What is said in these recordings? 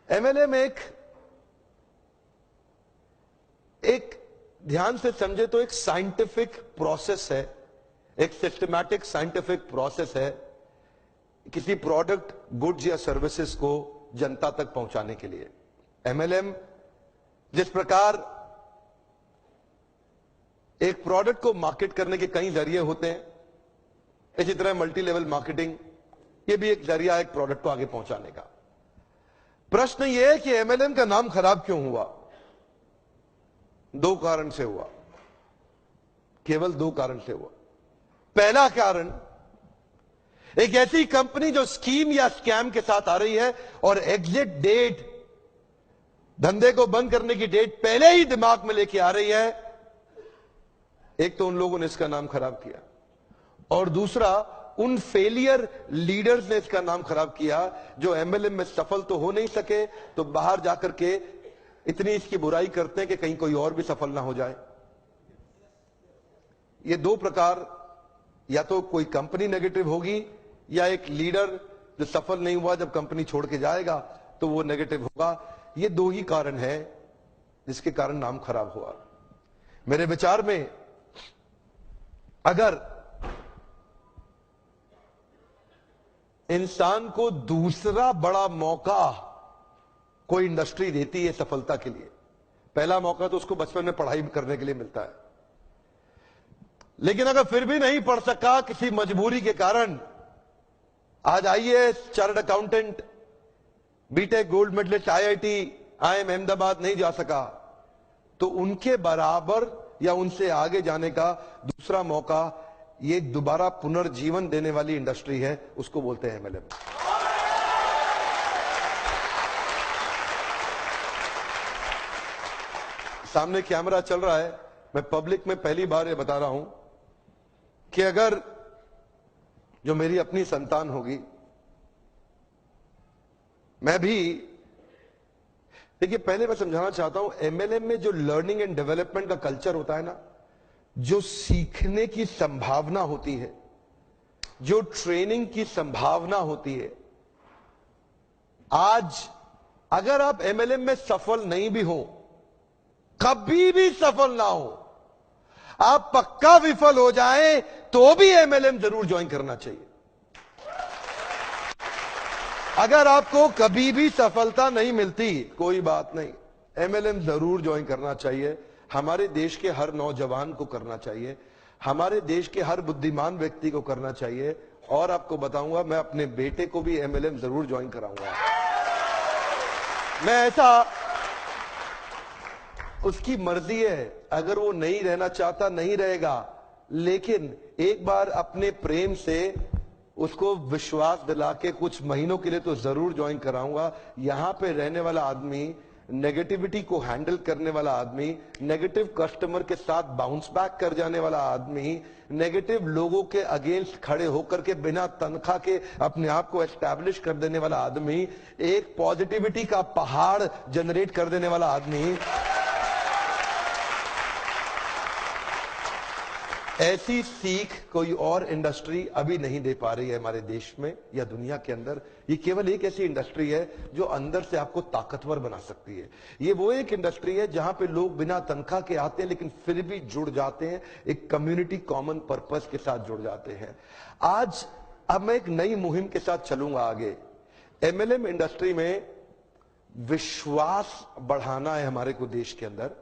MLM एक ध्यान से समझे तो एक साइंटिफिक प्रोसेस है, एक सिस्टमैटिक साइंटिफिक प्रोसेस है किसी प्रोडक्ट, गुड्स या सर्विसेज को जनता तक पहुंचाने के लिए। एमएलएम जिस प्रकार एक प्रोडक्ट को मार्केट करने के कई जरिए होते हैं, इसी तरह मल्टी लेवल मार्केटिंग ये भी एक जरिया है एक प्रोडक्ट को आगे पहुंचाने का। प्रश्न यह है कि एमएलएम का नाम खराब क्यों हुआ? दो कारण से हुआ, केवल दो कारण से हुआ। पहला कारण, एक ऐसी कंपनी जो स्कीम या स्कैम के साथ आ रही है और एग्जिट डेट, धंधे को बंद करने की डेट पहले ही दिमाग में लेके आ रही है। एक तो उन लोगों ने इसका नाम खराब किया, और दूसरा उन फेलियर लीडर्स ने इसका नाम खराब किया जो एमएलएम में सफल तो हो नहीं सके, तो बाहर जाकर के इतनी इसकी बुराई करते हैं कि कहीं कोई और भी सफल ना हो जाए। ये दो प्रकार, या तो कोई कंपनी नेगेटिव होगी या एक लीडर जो सफल नहीं हुआ जब कंपनी छोड़ के जाएगा तो वो नेगेटिव होगा। ये दो ही कारण है जिसके कारण नाम खराब हुआ। मेरे विचार में अगर इंसान को दूसरा बड़ा मौका कोई इंडस्ट्री देती है सफलता के लिए, पहला मौका तो उसको बचपन में पढ़ाई करने के लिए मिलता है, लेकिन अगर फिर भी नहीं पढ़ सका किसी मजबूरी के कारण, आज IAS, chartered accountant, BTech gold medalist, IIT, IIM Ahmedabad नहीं जा सका, तो उनके बराबर या उनसे आगे जाने का दूसरा मौका ये दोबारा पुनर्जीवन देने वाली इंडस्ट्री है, उसको बोलते हैं एमएलएम। सामने कैमरा चल रहा है, मैं पब्लिक में पहली बार ये बता रहा हूं कि अगर जो मेरी अपनी संतान होगी, मैं भी, देखिए पहले मैं समझाना चाहता हूं, एमएलएम में जो लर्निंग एंड डेवलपमेंट का कल्चर होता है ना, जो सीखने की संभावना होती है, जो ट्रेनिंग की संभावना होती है, आज अगर आप एमएलएम में सफल नहीं भी हो, कभी भी सफल ना हो, आप पक्का विफल हो जाएं, तो भी एमएलएम जरूर ज्वाइन करना चाहिए। अगर आपको कभी भी सफलता नहीं मिलती, कोई बात नहीं, एमएलएम जरूर ज्वाइन करना चाहिए। हमारे देश के हर नौजवान को करना चाहिए, हमारे देश के हर बुद्धिमान व्यक्ति को करना चाहिए। और आपको बताऊंगा, मैं अपने बेटे को भी एमएलएम जरूर ज्वाइन कराऊंगा। मैं ऐसा, उसकी मर्जी है, अगर वो नहीं रहना चाहता नहीं रहेगा, लेकिन एक बार अपने प्रेम से उसको विश्वास दिला के कुछ महीनों के लिए तो जरूर ज्वाइन कराऊंगा। यहां पे रहने वाला आदमी, नेगेटिविटी को हैंडल करने वाला आदमी, नेगेटिव कस्टमर के साथ बाउंस बैक कर जाने वाला आदमी, नेगेटिव लोगों के अगेंस्ट खड़े होकर के बिना तनख्वाह के अपने आप को एस्टैब्लिश कर देने वाला आदमी, एक पॉजिटिविटी का पहाड़ जनरेट कर देने वाला आदमी, ऐसी सीख कोई और इंडस्ट्री अभी नहीं दे पा रही है हमारे देश में या दुनिया के अंदर। ये केवल एक ऐसी इंडस्ट्री है जो अंदर से आपको ताकतवर बना सकती है। ये वो एक इंडस्ट्री है जहां पे लोग बिना तनख्वाह के आते हैं, लेकिन फिर भी जुड़ जाते हैं, एक कम्युनिटी कॉमन पर्पस के साथ जुड़ जाते हैं। आज अब मैं एक नई मुहिम के साथ चलूंगा आगे। एमएलएम इंडस्ट्री में विश्वास बढ़ाना है हमारे को देश के अंदर।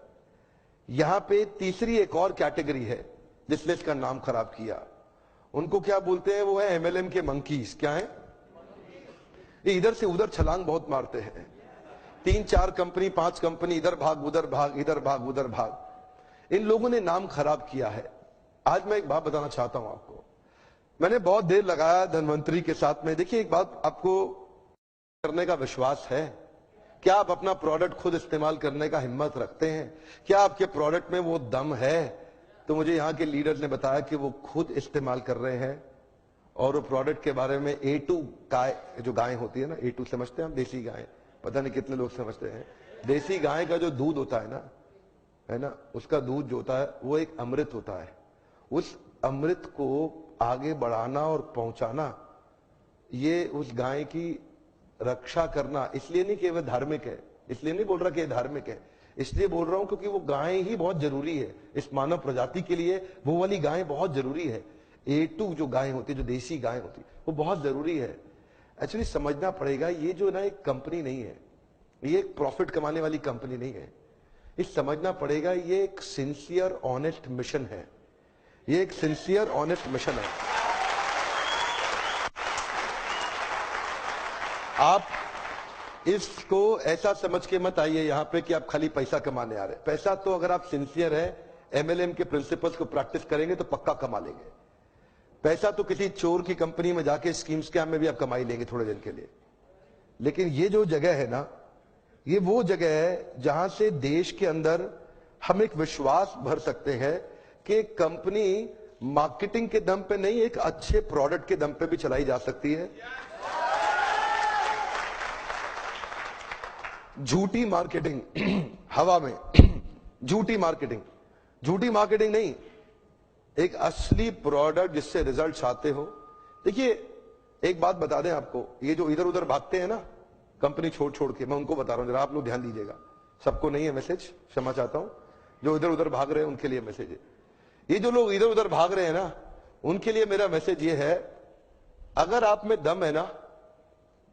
यहां पे तीसरी एक और कैटेगरी है जिसने इसका नाम खराब किया, उनको क्या बोलते हैं? वो है एमएलएम के मंकीज। क्या है ये? इधर से उधर छलांग बहुत मारते हैं, 3-4 कंपनी 5 कंपनी, इधर भाग उधर भाग, इधर भाग उधर भाग। इन लोगों ने नाम खराब किया है। आज मैं एक बात बताना चाहता हूं आपको, मैंने बहुत देर लगाया धनवंतरी के साथ में। देखिए एक बात, आपको करने का विश्वास है? क्या आप अपना प्रोडक्ट खुद इस्तेमाल करने का हिम्मत रखते हैं? क्या आपके प्रोडक्ट में वो दम है? तो मुझे यहां के लीडर्स ने बताया कि वो खुद इस्तेमाल कर रहे हैं, और वो प्रोडक्ट के बारे में A2 गाय, जो गाय होती है ना, A2 समझते हैं हम, देसी गाय, पता नहीं कितने लोग समझते हैं। देसी गाय का जो दूध होता है ना, उसका दूध जो होता है वो एक अमृत होता है। उस अमृत को आगे बढ़ाना और पहुंचाना, ये उस गाय की रक्षा करना इसलिए नहीं कि वह धार्मिक है, इसलिए नहीं बोल रहा कि धार्मिक है, इसलिए बोल रहा हूं क्योंकि वो गाय ही बहुत जरूरी है इस मानव प्रजाति के लिए। वो वाली गाय बहुत जरूरी है। A2 जो गाय होती है, जो देसी गाय होती है, वो बहुत जरूरी है। एक्चुअली समझना पड़ेगा, ये जो ना एक कंपनी नहीं है, ये एक प्रॉफिट कमाने वाली कंपनी नहीं है। ये समझना पड़ेगा, ये एक सिंसियर ऑनेस्ट मिशन है। ये एक सिंसियर ऑनेस्ट मिशन है। आप इसको ऐसा समझ के मत आइए यहां पे कि आप खाली पैसा कमाने आ रहे हैं। पैसा तो अगर आप सिंसियर है, MLM के प्रिंसिपल्स को प्रैक्टिस करेंगे तो पक्का कमा लेंगे। पैसा तो किसी चोर की कंपनी में जाके स्कीम स्कैम में भी आप कमाई लेंगे थोड़े दिन के लिए। लेकिन ये जो जगह है ना, ये वो जगह है जहां से देश के अंदर हम एक विश्वास भर सकते हैं कि कंपनी मार्केटिंग के दम पे नहीं, एक अच्छे प्रोडक्ट के दम पे भी चलाई जा सकती है। झूठी मार्केटिंग हवा में, झूठी मार्केटिंग नहीं, एक असली प्रोडक्ट जिससे रिजल्ट आते हो। देखिए एक बात बता दें आपको, ये जो इधर उधर भागते हैं ना कंपनी छोड़ के, मैं उनको बता रहा हूं, जरा आप लोग ध्यान दीजिएगा। सबको नहीं है मैसेज, क्षमा चाहता हूं। जो इधर उधर भाग रहे हैं उनके लिए मैसेज है। ये जो लोग इधर उधर भाग रहे हैं ना, उनके लिए मेरा मैसेज ये है, अगर आप में दम है ना,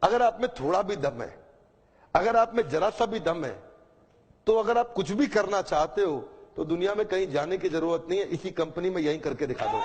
अगर आप में थोड़ा भी दम है, अगर आप में जरा सा भी दम है, तो अगर आप कुछ भी करना चाहते हो तो दुनिया में कहीं जाने की जरूरत नहीं है, इसी कंपनी में यहीं करके दिखा दो।